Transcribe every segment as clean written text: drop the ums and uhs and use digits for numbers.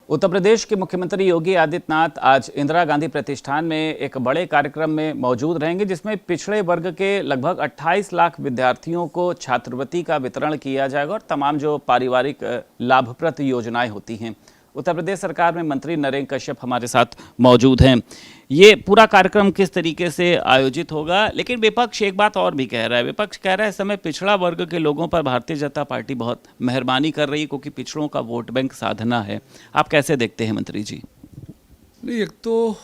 उत्तर प्रदेश के मुख्यमंत्री योगी आदित्यनाथ आज इंदिरा गांधी प्रतिष्ठान में एक बड़े कार्यक्रम में मौजूद रहेंगे, जिसमें पिछड़े वर्ग के लगभग 28 लाख विद्यार्थियों को छात्रवृत्ति का वितरण किया जाएगा और तमाम जो पारिवारिक लाभप्रद योजनाएं होती हैं। उत्तर प्रदेश सरकार में मंत्री नरेंद्र कश्यप हमारे साथ मौजूद हैं। ये पूरा कार्यक्रम किस तरीके से आयोजित होगा, लेकिन विपक्ष एक बात और भी कह रहा है। विपक्ष कह रहा है इस समय पिछड़ा वर्ग के लोगों पर भारतीय जनता पार्टी बहुत मेहरबानी कर रही है, क्योंकि पिछड़ों का वोट बैंक साधना है। आप कैसे देखते हैं मंत्री जी? नहीं, एक तो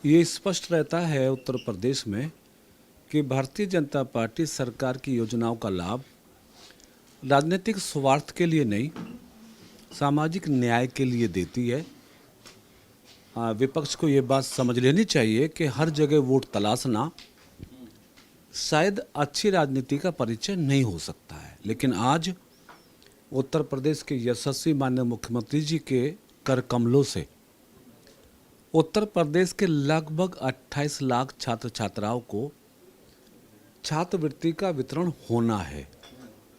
ये स्पष्ट रहता है उत्तर प्रदेश में कि भारतीय जनता पार्टी सरकार की योजनाओं का लाभ राजनीतिक स्वार्थ के लिए नहीं, सामाजिक न्याय के लिए देती है। विपक्ष को ये बात समझ लेनी चाहिए कि हर जगह वोट तलाशना शायद अच्छी राजनीति का परिचय नहीं हो सकता है, लेकिन आज उत्तर प्रदेश के यशस्वी माननीय मुख्यमंत्री जी के कर कमलों से उत्तर प्रदेश के लगभग 28 लाख छात्र छात्राओं को छात्रवृत्ति का वितरण होना है,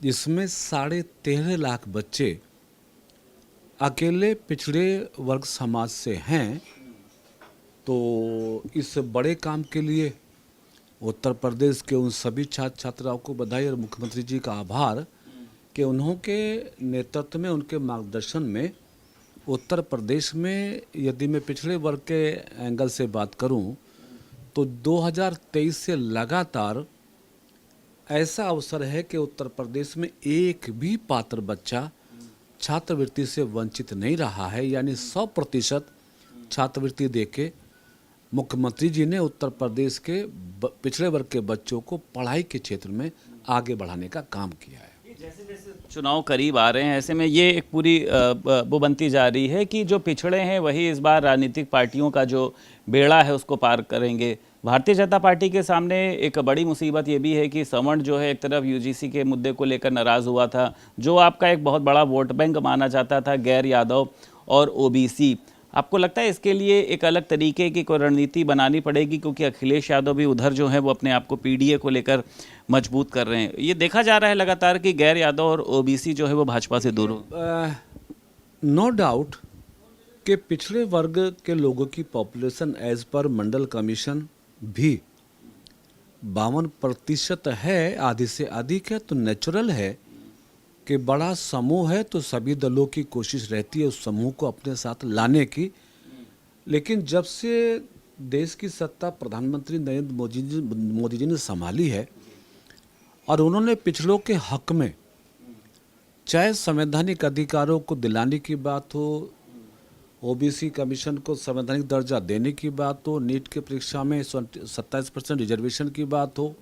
जिसमें 13.5 लाख बच्चे अकेले पिछड़े वर्ग समाज से हैं। तो इस बड़े काम के लिए उत्तर प्रदेश के उन सभी छात्र छात्राओं को बधाई और मुख्यमंत्री जी का आभार कि उन्होंने नेतृत्व में, उनके मार्गदर्शन में उत्तर प्रदेश में, यदि मैं पिछड़े वर्ग के एंगल से बात करूं, तो 2023 से लगातार ऐसा अवसर है कि उत्तर प्रदेश में एक भी पात्र बच्चा छात्रवृत्ति से वंचित नहीं रहा है। यानी 100% छात्रवृत्ति देके मुख्यमंत्री जी ने उत्तर प्रदेश के पिछड़े वर्ग के बच्चों को पढ़ाई के क्षेत्र में आगे बढ़ाने का काम किया है। जैसे जैसे चुनाव करीब आ रहे हैं, ऐसे में ये एक पूरी वो बनती जा रही है कि जो पिछड़े हैं वही इस बार राजनीतिक पार्टियों का जो बेड़ा है उसको पार करेंगे। भारतीय जनता पार्टी के सामने एक बड़ी मुसीबत ये भी है कि सवर्ण जो है एक तरफ यूजीसी के मुद्दे को लेकर नाराज़ हुआ था, जो आपका एक बहुत बड़ा वोट बैंक माना जाता था, गैर यादव और ओबीसी। आपको लगता है इसके लिए एक अलग तरीके की कोई रणनीति बनानी पड़ेगी, क्योंकि अखिलेश यादव भी उधर जो है वो अपने आप को पीडीए को लेकर मजबूत कर रहे हैं। ये देखा जा रहा है लगातार कि गैर यादव और ओबीसी जो है वो भाजपा से दूर हो। नो डाउट कि पिछड़े वर्ग के लोगों की पॉपुलेशन एज पर मंडल कमीशन भी 52% है, आधी से अधिक है। तो नेचुरल है कि बड़ा समूह है तो सभी दलों की कोशिश रहती है उस समूह को अपने साथ लाने की। लेकिन जब से देश की सत्ता प्रधानमंत्री नरेंद्र मोदी जी ने संभाली है और उन्होंने पिछड़ों के हक में, चाहे संवैधानिक अधिकारों को दिलाने की बात हो, ओबीसी कमीशन को संवैधानिक दर्जा देने की बात हो, नीट की परीक्षा में 27% रिजर्वेशन की बात हो,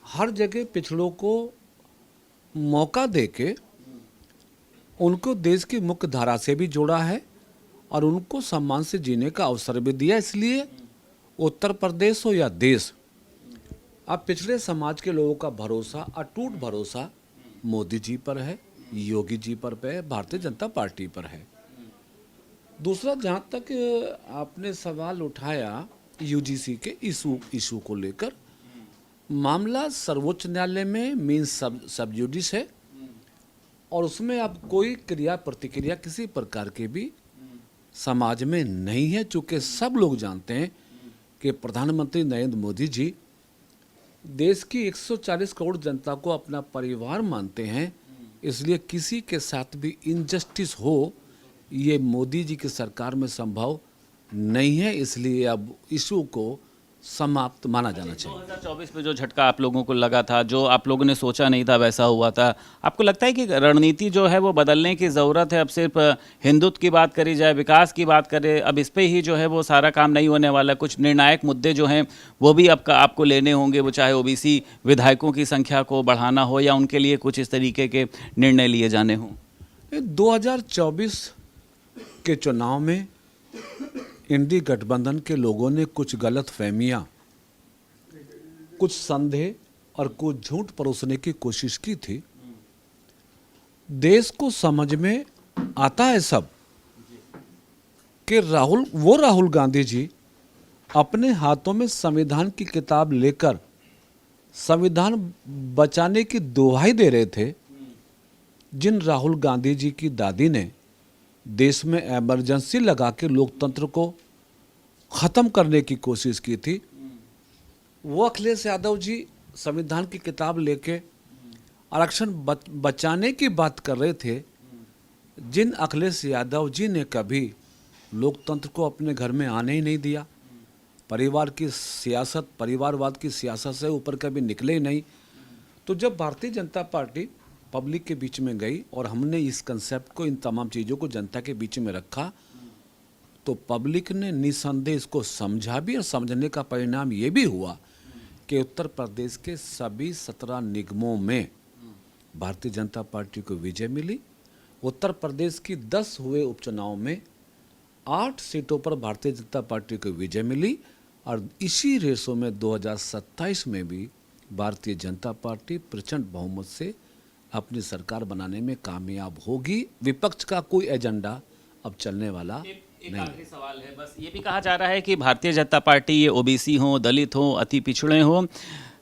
हर जगह पिछड़ों को मौका देके उनको देश की मुख्य धारा से भी जोड़ा है और उनको सम्मान से जीने का अवसर भी दिया। इसलिए उत्तर प्रदेश हो या देश, अब पिछड़े समाज के लोगों का भरोसा, अटूट भरोसा मोदी जी पर है, योगी जी पर है, भारतीय जनता पार्टी पर है। दूसरा, जहाँ तक आपने सवाल उठाया यूजीसी के इशू को लेकर, मामला सर्वोच्च न्यायालय में मीन सब जुडिस है और उसमें अब कोई क्रिया प्रतिक्रिया किसी प्रकार की भी समाज में नहीं है। चूँकि सब लोग जानते हैं कि प्रधानमंत्री नरेंद्र मोदी जी देश की 140 करोड़ जनता को अपना परिवार मानते हैं, इसलिए किसी के साथ भी इनजस्टिस हो ये मोदी जी की सरकार में संभव नहीं है। इसलिए अब इशू को समाप्त माना जाना चाहिए। 2024 में जो झटका आप लोगों को लगा था, जो आप लोगों ने सोचा नहीं था वैसा हुआ था, आपको लगता है कि रणनीति जो है वो बदलने की ज़रूरत है? अब सिर्फ हिंदुत्व की बात करी जाए, विकास की बात करें, अब इस पे ही जो है वो सारा काम नहीं होने वाला। कुछ निर्णायक मुद्दे जो हैं वो भी आपको लेने होंगे, वो चाहे ओबीसी विधायकों की संख्या को बढ़ाना हो या उनके लिए कुछ इस तरीके के निर्णय लिए जाने हों। 2024 के चुनाव में इंडी गठबंधन के लोगों ने कुछ गलत फहमियाँ, कुछ संदेह और कुछ झूठ परोसने की कोशिश की थी। देश को समझ में आता है सब कि राहुल गांधी जी अपने हाथों में संविधान की किताब लेकर संविधान बचाने की दुहाई दे रहे थे। जिन राहुल गांधी जी की दादी ने देश में इमरजेंसी लगा के लोकतंत्र को ख़त्म करने की कोशिश की थी, वो अखिलेश यादव जी संविधान की किताब लेके आरक्षण बचाने की बात कर रहे थे। जिन अखिलेश यादव जी ने कभी लोकतंत्र को अपने घर में आने ही नहीं दिया, परिवार की सियासत, परिवारवाद की सियासत से ऊपर कभी निकले ही नहीं, तो जब भारतीय जनता पार्टी पब्लिक के बीच में गई और हमने इस कंसेप्ट को, इन तमाम चीज़ों को जनता के बीच में रखा, तो पब्लिक ने निसंदेह इसको समझा भी, और समझने का परिणाम ये भी हुआ कि उत्तर प्रदेश के सभी 17 निगमों में भारतीय जनता पार्टी को विजय मिली। उत्तर प्रदेश की 10 हुए उपचुनाव में 8 सीटों पर भारतीय जनता पार्टी को विजय मिली, और इसी रेसों में 2027 में भी भारतीय जनता पार्टी प्रचंड बहुमत से अपनी सरकार बनाने में कामयाब होगी। विपक्ष का कोई एजेंडा अब चलने वाला एक आखिरी सवाल है बस, ये भी कहा जा रहा है कि भारतीय जनता पार्टी, ये ओबीसी हो, दलित हो, अति पिछड़े हो,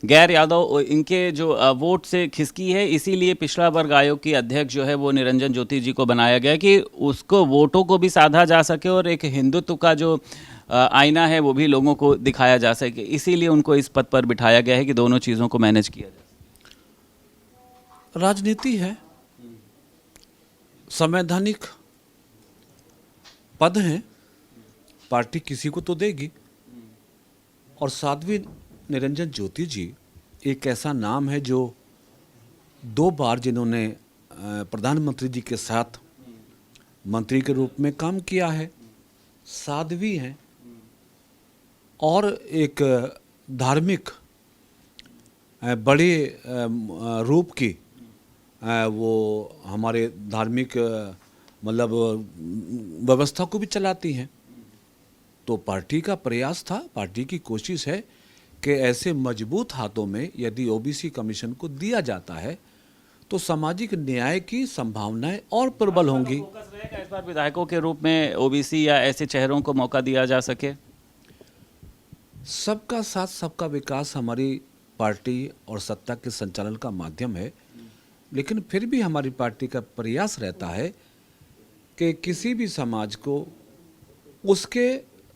गैर यादव, इनके जो वोट से खिसकी है, इसीलिए पिछड़ा वर्ग आयोग की अध्यक्ष जो है वो निरंजन ज्योति जी को बनाया गया कि उसको वोटों को भी साधा जा सके और एक हिंदुत्व का जो आईना है वो भी लोगों को दिखाया जा सके, इसीलिए उनको इस पद पर बिठाया गया है कि दोनों चीज़ों को मैनेज किया जाए। राजनीति है, संवैधानिक पद हैं, पार्टी किसी को तो देगी। और साध्वी निरंजन ज्योति जी एक ऐसा नाम है जो 2 बार जिन्होंने प्रधानमंत्री जी के साथ मंत्री के रूप में काम किया है, साध्वी हैं, और एक धार्मिक बड़े रूप की वो हमारे धार्मिक मतलब व्यवस्था को भी चलाती हैं। तो पार्टी का प्रयास था, पार्टी की कोशिश है कि ऐसे मजबूत हाथों में यदि ओबीसी कमीशन को दिया जाता है तो सामाजिक न्याय की संभावनाएं और प्रबल होंगी। फोकस रहेगा इस बार विधायकों के रूप में ओबीसी या ऐसे चेहरों को मौका दिया जा सके। सबका साथ सबका विकास हमारी पार्टी और सत्ता के संचालन का माध्यम है, लेकिन फिर भी हमारी पार्टी का प्रयास रहता है कि किसी भी समाज को उसके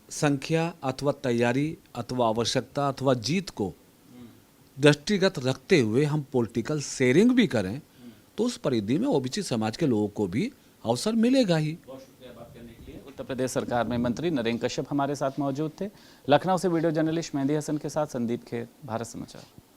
संख्या अथवा तैयारी अथवा आवश्यकता अथवा जीत को दृष्टिगत रखते हुए हम पॉलिटिकल शेयरिंग भी करें, तो उस परिधि में ओबीसी समाज के लोगों को भी अवसर मिलेगा ही। बहुत शुक्रिया बात करने के लिए। उत्तर प्रदेश सरकार में मंत्री नरेंद्र कश्यप हमारे साथ मौजूद थे। लखनऊ से वीडियो जर्नलिस्ट मेहंदी हसन के साथ संदीप खेर, भारत समाचार।